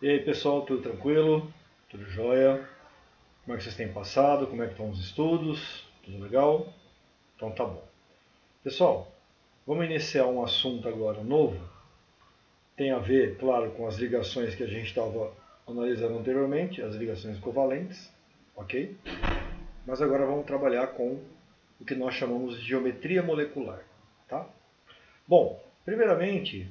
E aí pessoal, tudo tranquilo? Tudo jóia? Como é que vocês têm passado? Como é que estão os estudos? Tudo legal? Então tá bom. Pessoal, vamos iniciar um assunto agora novo. Tem a ver, claro, com as ligações que a gente estava analisando anteriormente, as ligações covalentes, ok? Mas agora vamos trabalhar com o que nós chamamos de geometria molecular, tá? Bom, primeiramente,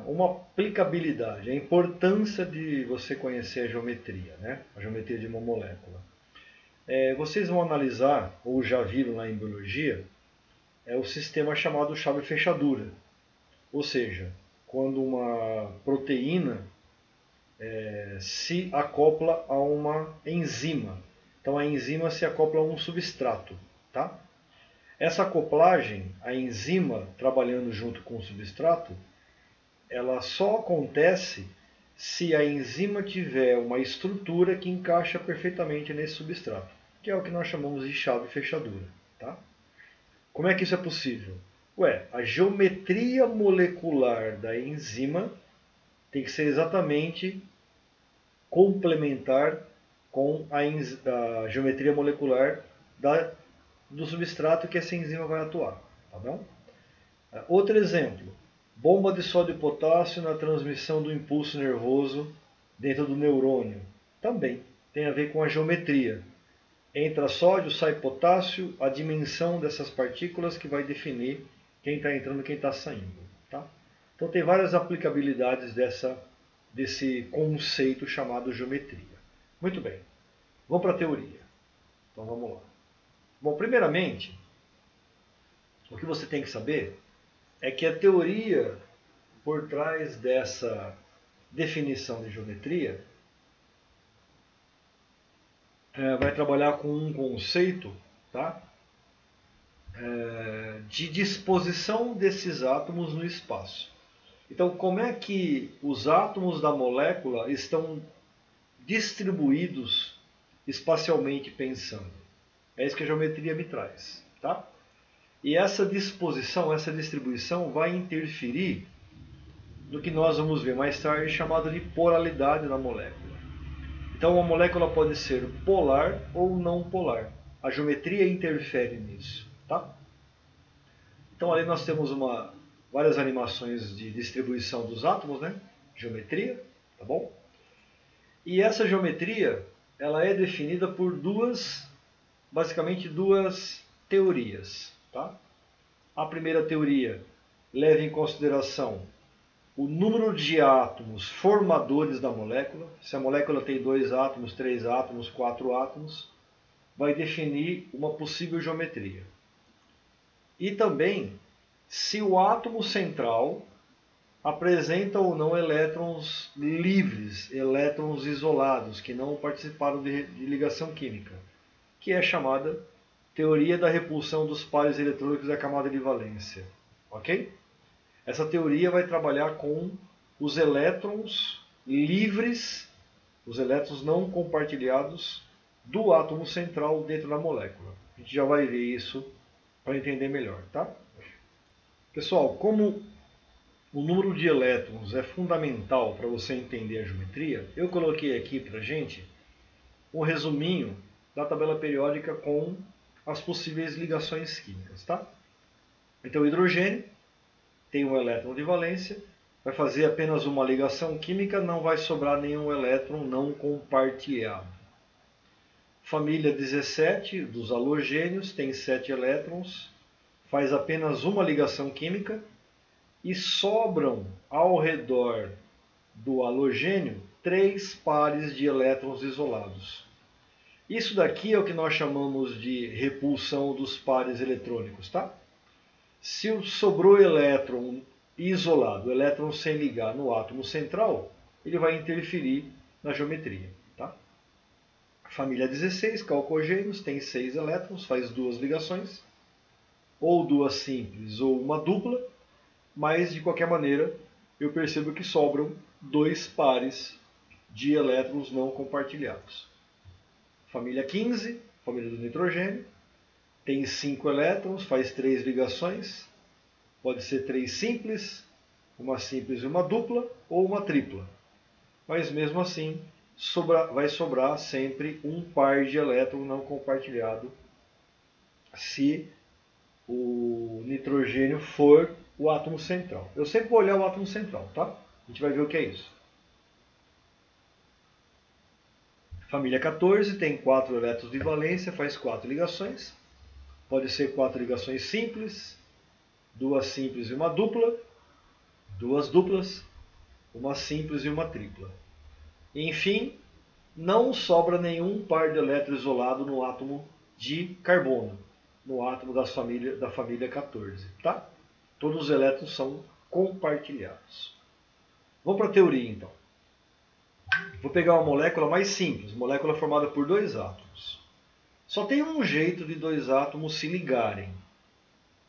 uma aplicabilidade, a importância de você conhecer a geometria, né? A geometria de uma molécula. Vocês vão analisar, ou já viram lá em biologia, o sistema chamado chave-fechadura. Ou seja, quando uma proteína se acopla a uma enzima. Então a enzima se acopla a um substrato, tá? Essa acoplagem, a enzima trabalhando junto com o substrato, ela só acontece se a enzima tiver uma estrutura que encaixa perfeitamente nesse substrato, que é o que nós chamamos de chave-fechadura. Tá? Como é que isso é possível? A geometria molecular da enzima tem que ser exatamente complementar com a geometria molecular do substrato que essa enzima vai atuar. Tá bom? Outro exemplo, bomba de sódio e potássio na transmissão do impulso nervoso dentro do neurônio. Também tem a ver com a geometria. Entra sódio, sai potássio, a dimensão dessas partículas que vai definir quem está entrando e quem está saindo. Tá? Então tem várias aplicabilidades desse conceito chamado geometria. Muito bem, vamos para a teoria. Então vamos lá. Bom, primeiramente, o que você tem que saber é que a teoria por trás dessa definição de geometria vai trabalhar com um conceito, tá? De disposição desses átomos no espaço. Então, como é que os átomos da molécula estão distribuídos espacialmente pensando? É isso que a geometria me traz, tá? E essa disposição, essa distribuição vai interferir no que nós vamos ver mais tarde, chamado de polaridade da molécula. Então, uma molécula pode ser polar ou não polar. A geometria interfere nisso, tá? Então, ali nós temos várias animações de distribuição dos átomos, né? Geometria, tá bom? E essa geometria, ela é definida por basicamente duas teorias, tá? A primeira teoria leva em consideração o número de átomos formadores da molécula. Se a molécula tem 2 átomos, 3 átomos, 4 átomos, vai definir uma possível geometria. E também se o átomo central apresenta ou não elétrons livres, elétrons isolados, que não participaram de ligação química, que é chamada teoria da repulsão dos pares eletrônicos da camada de valência. Ok? Essa teoria vai trabalhar com os elétrons livres, os elétrons não compartilhados do átomo central dentro da molécula. A gente já vai ver isso para entender melhor, tá? Pessoal, como o número de elétrons é fundamental para você entender a geometria, eu coloquei aqui para a gente um resuminho da tabela periódica com as possíveis ligações químicas, tá? Então, o hidrogênio tem um elétron de valência, vai fazer apenas uma ligação química, não vai sobrar nenhum elétron não compartilhado. Família 17 dos halogênios tem 7 elétrons, faz apenas uma ligação química e sobram ao redor do halogênio 3 pares de elétrons isolados. Isso daqui é o que nós chamamos de repulsão dos pares eletrônicos, tá? Se sobrou elétron isolado, elétron sem ligar no átomo central, ele vai interferir na geometria. Tá? Família 16, calcogênios, tem 6 elétrons, faz 2 ligações, ou 2 simples ou uma dupla, mas de qualquer maneira eu percebo que sobram 2 pares de elétrons não compartilhados. Família 15, família do nitrogênio, tem 5 elétrons, faz 3 ligações, pode ser 3 simples e uma dupla ou uma tripla. mas mesmo assim vai sobrar sempre um par de elétron não compartilhado se o nitrogênio for o átomo central. Eu sempre vou olhar o átomo central, tá? A gente vai ver o que é isso. Família 14 tem 4 elétrons de valência, faz 4 ligações. Pode ser 4 ligações simples, 2 simples e uma dupla, 2 duplas, uma simples e uma tripla. Enfim, não sobra nenhum par de elétrons isolado no átomo de carbono, no átomo da família 14, tá? Todos os elétrons são compartilhados. Vamos para a teoria então. Vou pegar uma molécula mais simples, molécula formada por 2 átomos. Só tem um jeito de 2 átomos se ligarem,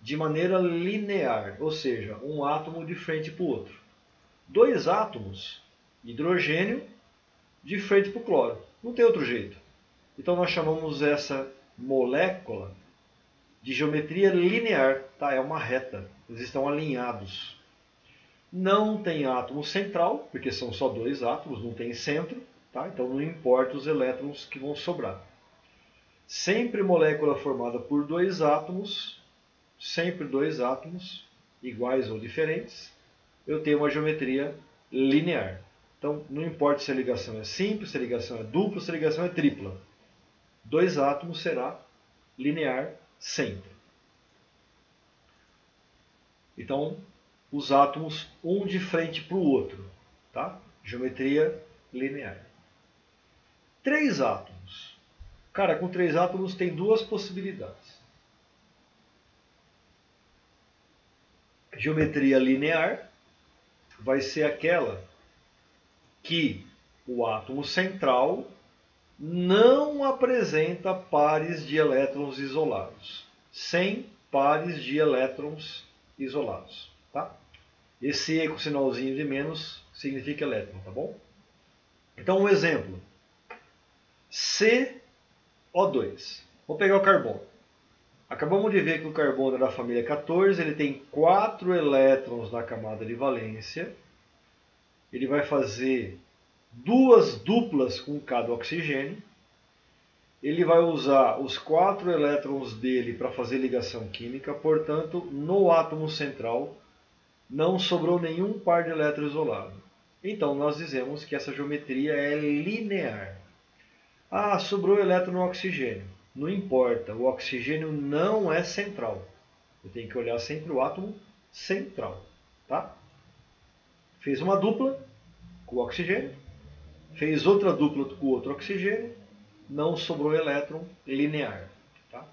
de maneira linear, ou seja, um átomo de frente para o outro. 2 átomos, hidrogênio, de frente para o cloro. Não tem outro jeito. Então nós chamamos essa molécula de geometria linear, tá? É uma reta, eles estão alinhados. Não tem átomo central, porque são só 2 átomos, não tem centro, tá? Então não importa os elétrons que vão sobrar. Sempre molécula formada por 2 átomos, sempre 2 átomos, iguais ou diferentes, eu tenho uma geometria linear. Então não importa se a ligação é simples, se a ligação é dupla, se a ligação é tripla. 2 átomos será linear sempre. Então, os átomos um de frente para o outro, tá? Geometria linear. 3 átomos. Cara, com 3 átomos tem 2 possibilidades. Geometria linear vai ser aquela que o átomo central não apresenta pares de elétrons isolados. Sem pares de elétrons isolados, tá? Esse E com sinalzinho de menos significa elétron, tá bom? Então, um exemplo. CO2. Vou pegar o carbono. Acabamos de ver que o carbono é da família 14, ele tem 4 elétrons na camada de valência. Ele vai fazer 2 duplas com cada oxigênio. Ele vai usar os 4 elétrons dele para fazer ligação química, portanto, no átomo central não sobrou nenhum par de elétrons isolado. Então, nós dizemos que essa geometria é linear. Ah, sobrou elétron no oxigênio. Não importa, o oxigênio não é central. Eu tenho que olhar sempre o átomo central, tá? Fez uma dupla com o oxigênio, fez outra dupla com o outro oxigênio, não sobrou elétron linear, tá?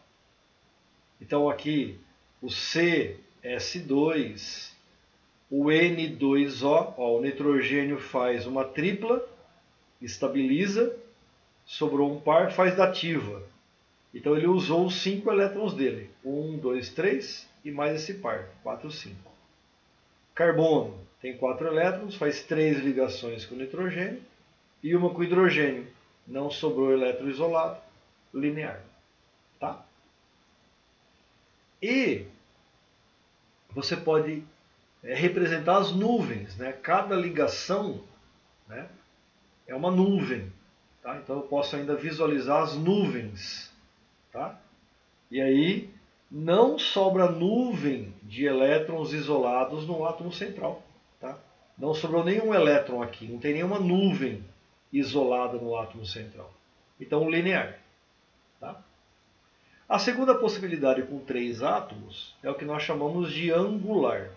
Então aqui o CS2, o N2O, ó, o nitrogênio faz uma tripla, estabiliza, sobrou um par, faz dativa. Então ele usou os 5 elétrons dele. 1, 2, 3 e mais esse par, 4, 5. Carbono tem 4 elétrons, faz 3 ligações com nitrogênio e uma com hidrogênio. Não sobrou elétron isolado, linear. Tá? E você pode representar as nuvens, né? Cada ligação, né, é uma nuvem. Tá? Então eu posso ainda visualizar as nuvens. Tá? E aí não sobra nuvem de elétrons isolados no átomo central. Tá? Não sobrou nenhum elétron aqui, não tem nenhuma nuvem isolada no átomo central. Então linear. Tá? A segunda possibilidade com 3 átomos é o que nós chamamos de angular.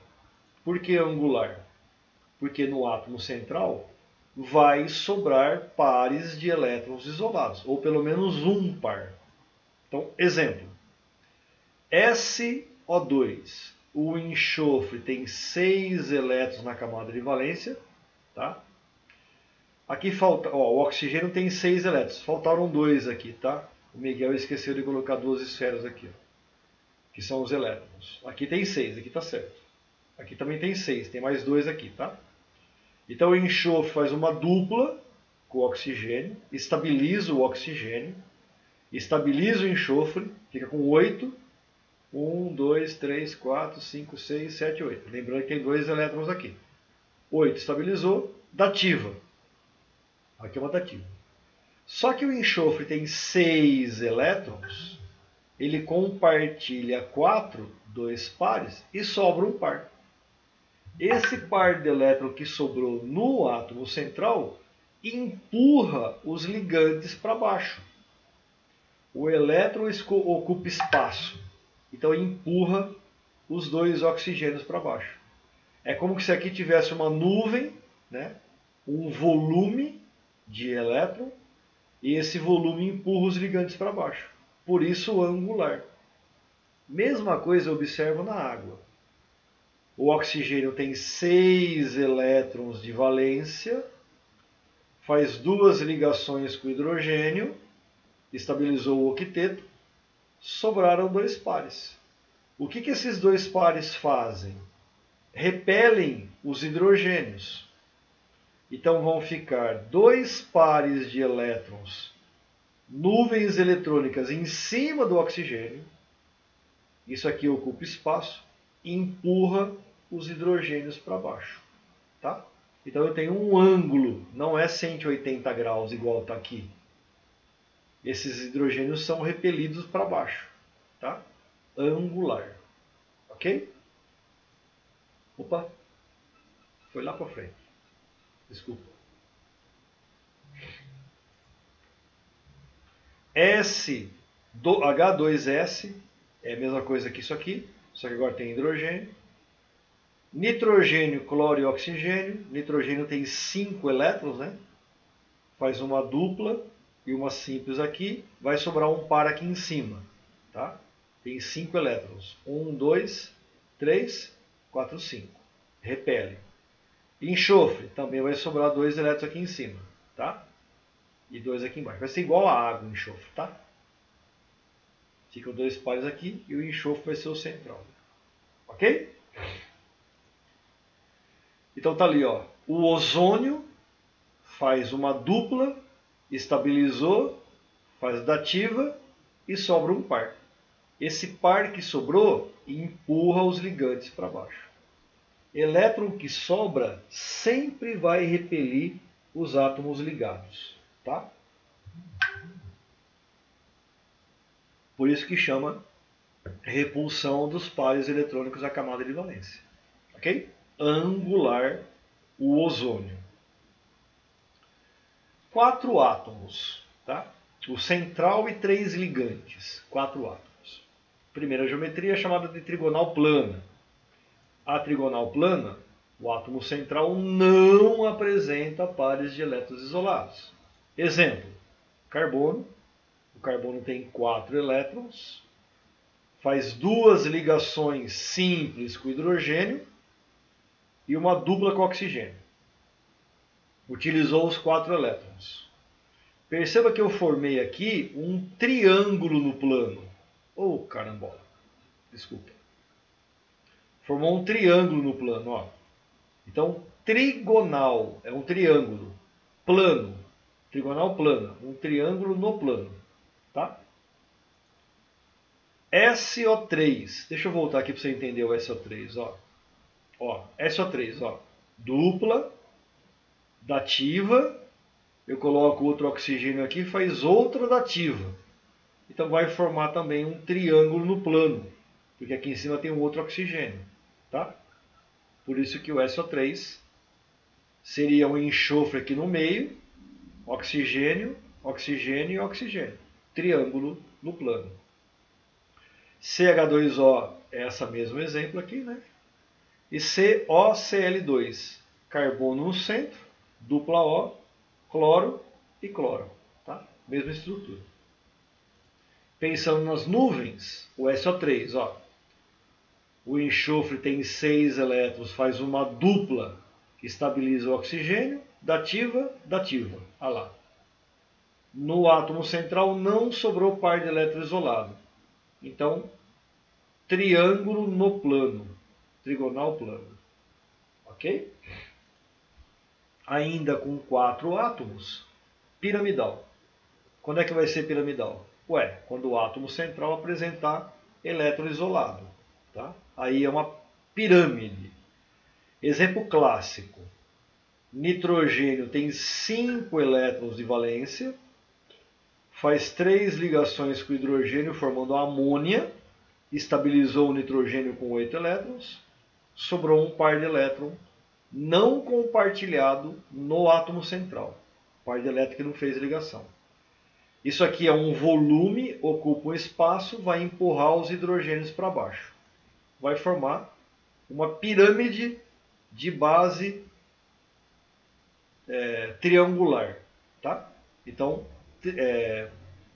Por que angular? Porque no átomo central vai sobrar pares de elétrons isolados, ou pelo menos um par. Então, exemplo. SO2. O enxofre tem 6 elétrons na camada de valência. Tá? Aqui falta, ó, o oxigênio tem 6 elétrons. Faltaram 2 aqui, tá? O Miguel esqueceu de colocar 2 esferas aqui, ó, que são os elétrons. Aqui tem 6, aqui tá certo. Aqui também tem 6, tem mais 2 aqui, tá? Então o enxofre faz uma dupla com o oxigênio, estabiliza o oxigênio, estabiliza o enxofre, fica com 8. 1, 2, 3, 4, 5, 6, 7, 8. Lembrando que tem 2 elétrons aqui. 8 estabilizou, dativa. Aqui é uma dativa. Só que o enxofre tem 6 elétrons, ele compartilha 4, 2 pares, e sobra um par. Esse par de elétrons que sobrou no átomo central empurra os ligantes para baixo. O elétron ocupa espaço, então empurra os dois oxigênios para baixo. É como se aqui tivesse uma nuvem, né? Um volume de elétron, e esse volume empurra os ligantes para baixo. Por isso angular. Mesma coisa eu observo na água. O oxigênio tem 6 elétrons de valência, faz 2 ligações com o hidrogênio, estabilizou o octeto, sobraram 2 pares. O que esses 2 pares fazem? Repelem os hidrogênios. Então vão ficar 2 pares de elétrons, nuvens eletrônicas em cima do oxigênio. Isso aqui ocupa espaço e empurra os hidrogênios para baixo. Tá? Então eu tenho um ângulo, não é 180 graus igual está aqui. Esses hidrogênios são repelidos para baixo. Tá? Angular. Ok? Opa, foi lá para frente. Desculpa. H2S é a mesma coisa que isso aqui, só que agora tem hidrogênio. Nitrogênio, cloro e oxigênio. Nitrogênio tem 5 elétrons, né? Faz uma dupla e uma simples aqui. Vai sobrar um par aqui em cima. Tá? Tem 5 elétrons. 1, 2, 3, 4, 5. Repele. Enxofre, também vai sobrar 2 elétrons aqui em cima. Tá? E 2 aqui embaixo. Vai ser igual a água o enxofre. Tá? Ficam 2 pares aqui e o enxofre vai ser o central. Ok? Então tá ali, ó. O ozônio faz uma dupla, estabilizou, faz dativa e sobra um par. Esse par que sobrou empurra os ligantes para baixo. Elétron que sobra sempre vai repelir os átomos ligados, tá? Por isso que chama repulsão dos pares eletrônicos da camada de valência. Ok? Angular o ozônio. 4 átomos, tá? O central e 3 ligantes. 4 átomos. Primeira geometria é chamada de trigonal plana. A trigonal plana, o átomo central não apresenta pares de elétrons isolados. Exemplo, carbono. O carbono tem 4 elétrons, faz 2 ligações simples com hidrogênio e uma dupla com oxigênio. Utilizou os 4 elétrons. Perceba que eu formei aqui um triângulo no plano. Oh, carambola. Desculpa. Formou um triângulo no plano, ó. Então, trigonal é um triângulo. Plano. Trigonal plana. Um triângulo no plano. Tá? SO3. Deixa eu voltar aqui para você entender o SO3. Ó, SO3. Ó. Dupla. Dativa. Eu coloco outro oxigênio aqui, faz outra dativa. Então vai formar também um triângulo no plano. Porque aqui em cima tem um outro oxigênio. Tá? Por isso que o SO3 seria um enxofre aqui no meio, oxigênio, oxigênio e oxigênio. Triângulo no plano. CH2O é esse mesmo exemplo aqui, né? E COCl2, carbono no centro, dupla O, cloro e cloro. Tá? Mesma estrutura. Pensando nas nuvens, o SO3, ó. O enxofre tem 6 elétrons, faz uma dupla que estabiliza o oxigênio, dativa, dativa. Olha lá. No átomo central não sobrou par de elétron isolado. Então, triângulo no plano. Trigonal plano. Ok? Ainda com 4 átomos, piramidal. Quando é que vai ser piramidal? Ué, quando o átomo central apresentar elétron isolado. Tá? Aí é uma pirâmide. Exemplo clássico. Nitrogênio tem 5 elétrons de valência, faz 3 ligações com o hidrogênio formando a amônia, estabilizou o nitrogênio com 8 elétrons, sobrou um par de elétrons não compartilhado no átomo central. Par de elétrons que não fez ligação. Isso aqui é um volume, ocupa um espaço, vai empurrar os hidrogênios para baixo. Vai formar uma pirâmide de base triangular. Tá? Então,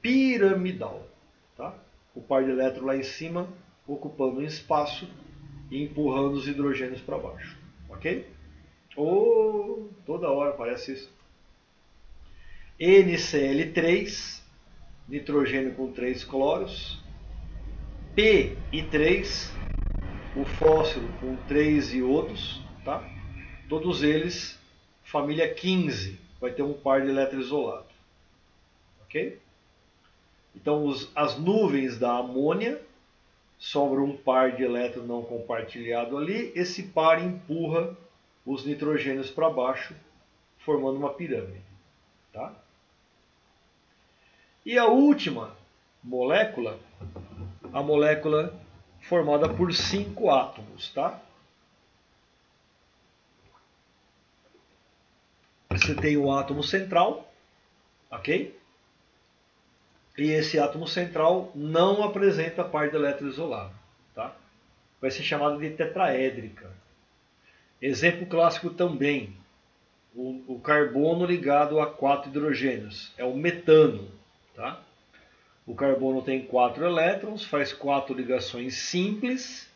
piramidal. Tá? O par de elétrons lá em cima, ocupando um espaço e empurrando os hidrogênios para baixo. Ok? Toda hora parece isso. NCl3, nitrogênio com 3 cloros. P e 3, o fósforo com 3 iodos. Tá? Todos eles, família 15, vai ter um par de elétrons isolado. Ok? Então, as nuvens da amônia, sobra um par de elétrons não compartilhado ali, esse par empurra os nitrogênios para baixo, formando uma pirâmide. Tá? E a última molécula, a molécula formada por 5 átomos. Tá? Você tem o átomo central, ok? E esse átomo central não apresenta par de elétron isolado. Tá? Vai ser chamada de tetraédrica. Exemplo clássico também, o carbono ligado a 4 hidrogênios, é o metano. Tá? O carbono tem 4 elétrons, faz 4 ligações simples,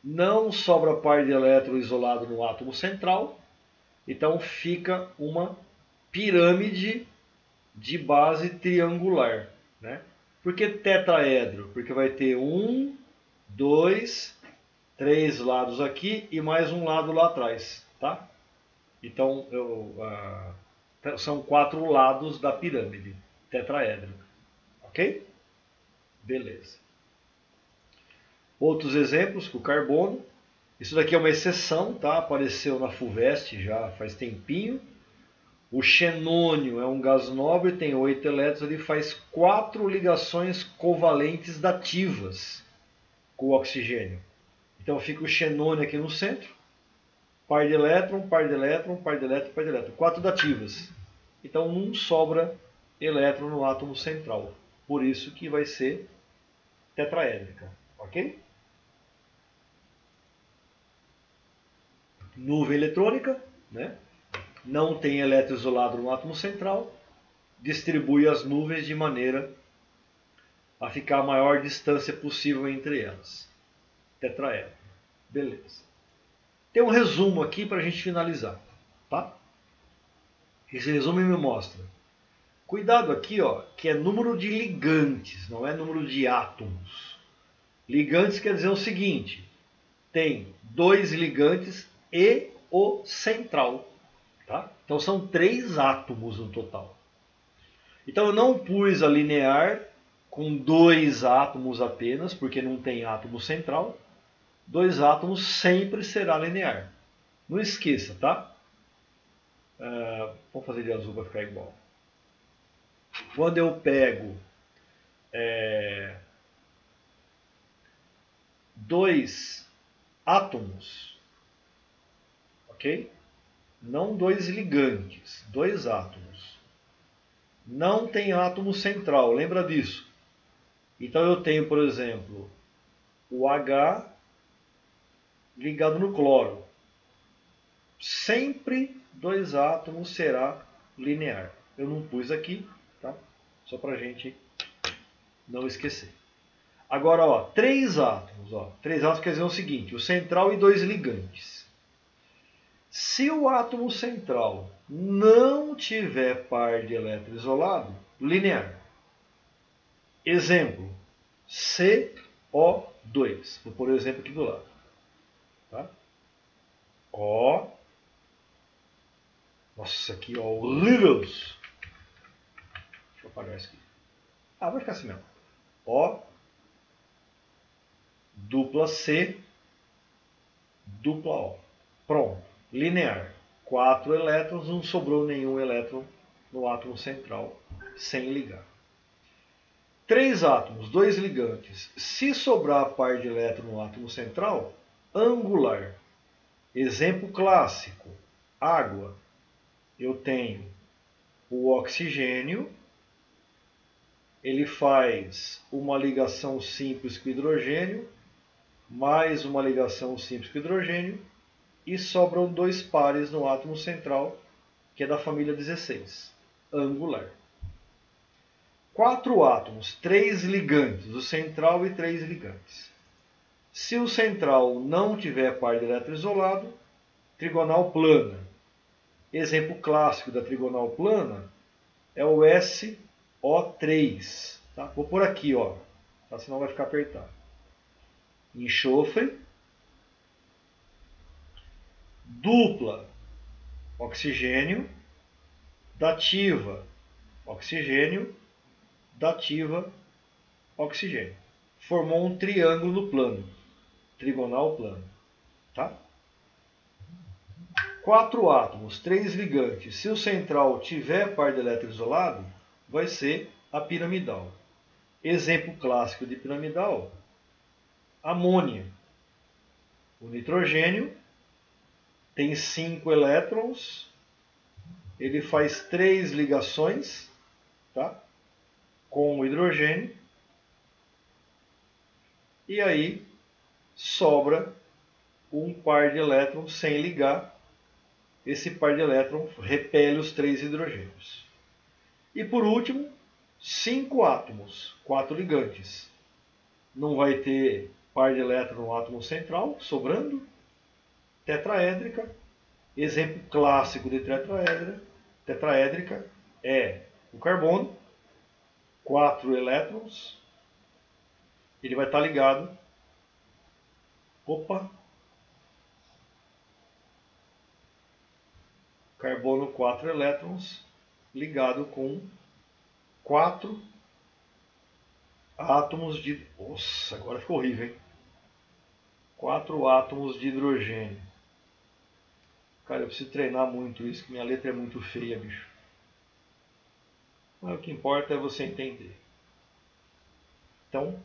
não sobra par de elétron isolado no átomo central, então fica uma pirâmide de base triangular. Né? Por que tetraedro? Porque vai ter 1, 2, 3 lados aqui e mais um lado lá atrás. Tá? Então, são 4 lados da pirâmide tetraédrica. Ok? Beleza. Outros exemplos, com o carbono. Isso daqui é uma exceção, tá? Apareceu na FUVEST já faz tempinho. O xenônio é um gás nobre, tem 8 elétrons, ele faz 4 ligações covalentes dativas com o oxigênio. Então fica o xenônio aqui no centro, par de elétron, par de elétron, par de elétron, par de elétron. 4 dativas. Então não sobra elétron no átomo central. Por isso que vai ser tetraédrica. Ok? Nuvem eletrônica, né? Não tem elétron isolado no átomo central, distribui as nuvens de maneira a ficar a maior distância possível entre elas. Tetraédrico. Beleza. Tem um resumo aqui para a gente finalizar. Tá? Esse resumo me mostra. Cuidado aqui, ó, que é número de ligantes, não é número de átomos. Ligantes quer dizer o seguinte, tem 2 ligantes e o central. Tá? Então são 3 átomos no total. Então eu não pus a linear com 2 átomos apenas, porque não tem átomo central. 2 átomos sempre será linear. Não esqueça, tá? Vamos fazer de azul para ficar igual. Quando eu pego 2 átomos, ok? Não 2 ligantes, 2 átomos. Não tem átomo central, lembra disso? Então eu tenho, por exemplo, o H ligado no cloro. Sempre 2 átomos será linear. Eu não pus aqui, tá? Só para a gente não esquecer. Agora, ó, 3 átomos. Ó. 3 átomos quer dizer o seguinte, o central e 2 ligantes. Se o átomo central não tiver par de elétron isolado, linear. Exemplo, CO2. Vou pôr o exemplo aqui do lado. Tá? O. Nossa, aqui, ó, horrível. Deixa eu apagar isso aqui. Vai ficar assim mesmo. O, dupla C, dupla O. Pronto. Linear. 4 elétrons, não sobrou nenhum elétron no átomo central sem ligar. 3 átomos, 2 ligantes. Se sobrar par de elétron no átomo central, angular. Exemplo clássico, água. Eu tenho o oxigênio, ele faz uma ligação simples com hidrogênio, mais uma ligação simples com hidrogênio, e sobram 2 pares no átomo central, que é da família 16, angular. 4 átomos, 3 ligantes, o central e 3 ligantes. Se o central não tiver par de elétron isolado, trigonal plana. Exemplo clássico da trigonal plana é o SO3. Tá? Vou por aqui, ó, tá? Senão vai ficar apertado. Enxofre, dupla, oxigênio, dativa, oxigênio, dativa, oxigênio. Formou um triângulo plano, trigonal plano. Tá? 4 átomos, 3 ligantes. Se o central tiver par de elétron isolado, vai ser a piramidal. Exemplo clássico de piramidal, amônia. O nitrogênio tem 5 elétrons, ele faz 3 ligações, tá? Com o hidrogênio, e aí sobra um par de elétrons sem ligar. Esse par de elétrons repele os 3 hidrogênios. E por último, 5 átomos, 4 ligantes. Não vai ter par de elétron no átomo central, sobrando. Tetraédrica. Exemplo clássico de tetraédrica é o carbono, 4 elétrons. Ele vai estar ligado. Opa! Carbono, 4 elétrons, ligado com 4 átomos de... Nossa, agora ficou horrível, hein? 4 átomos de hidrogênio. Cara, eu preciso treinar muito isso, que minha letra é muito feia, bicho. Mas o que importa é você entender. Então,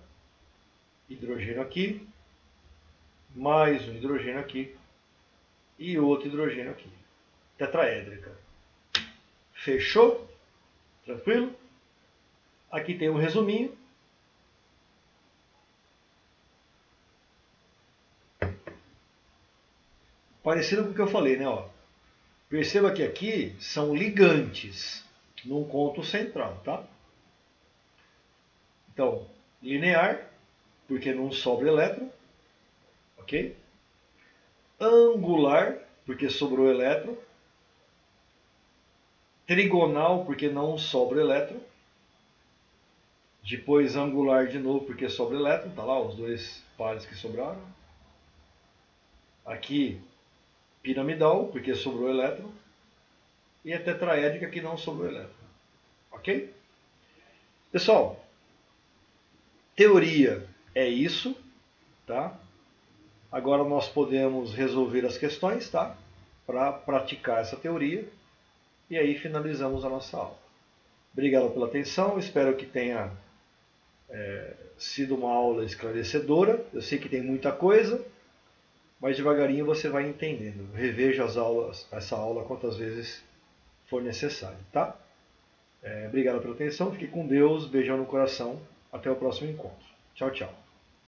hidrogênio aqui, mais um hidrogênio aqui e outro hidrogênio aqui. Tetraédrica. Fechou? Tranquilo? Aqui tem um resuminho. Parecido com o que eu falei, né? Ó. Perceba que aqui são ligantes num ponto central, tá? Então, linear, porque não sobra elétron, ok? Angular, porque sobrou elétron. Trigonal, porque não sobra elétron. Depois angular de novo, porque sobra elétron. Tá lá os 2 pares que sobraram. Aqui piramidal, porque sobrou elétron. E a tetraédrica, que não sobrou elétron. Ok? Pessoal, teoria é isso, tá? Agora nós podemos resolver as questões, tá? Para praticar essa teoria. E aí finalizamos a nossa aula. Obrigado pela atenção, espero que tenha sido uma aula esclarecedora. Eu sei que tem muita coisa, mas devagarinho você vai entendendo. Reveja essa aula quantas vezes for necessário, tá? Obrigado pela atenção, fique com Deus, beijão no coração, até o próximo encontro. Tchau, tchau.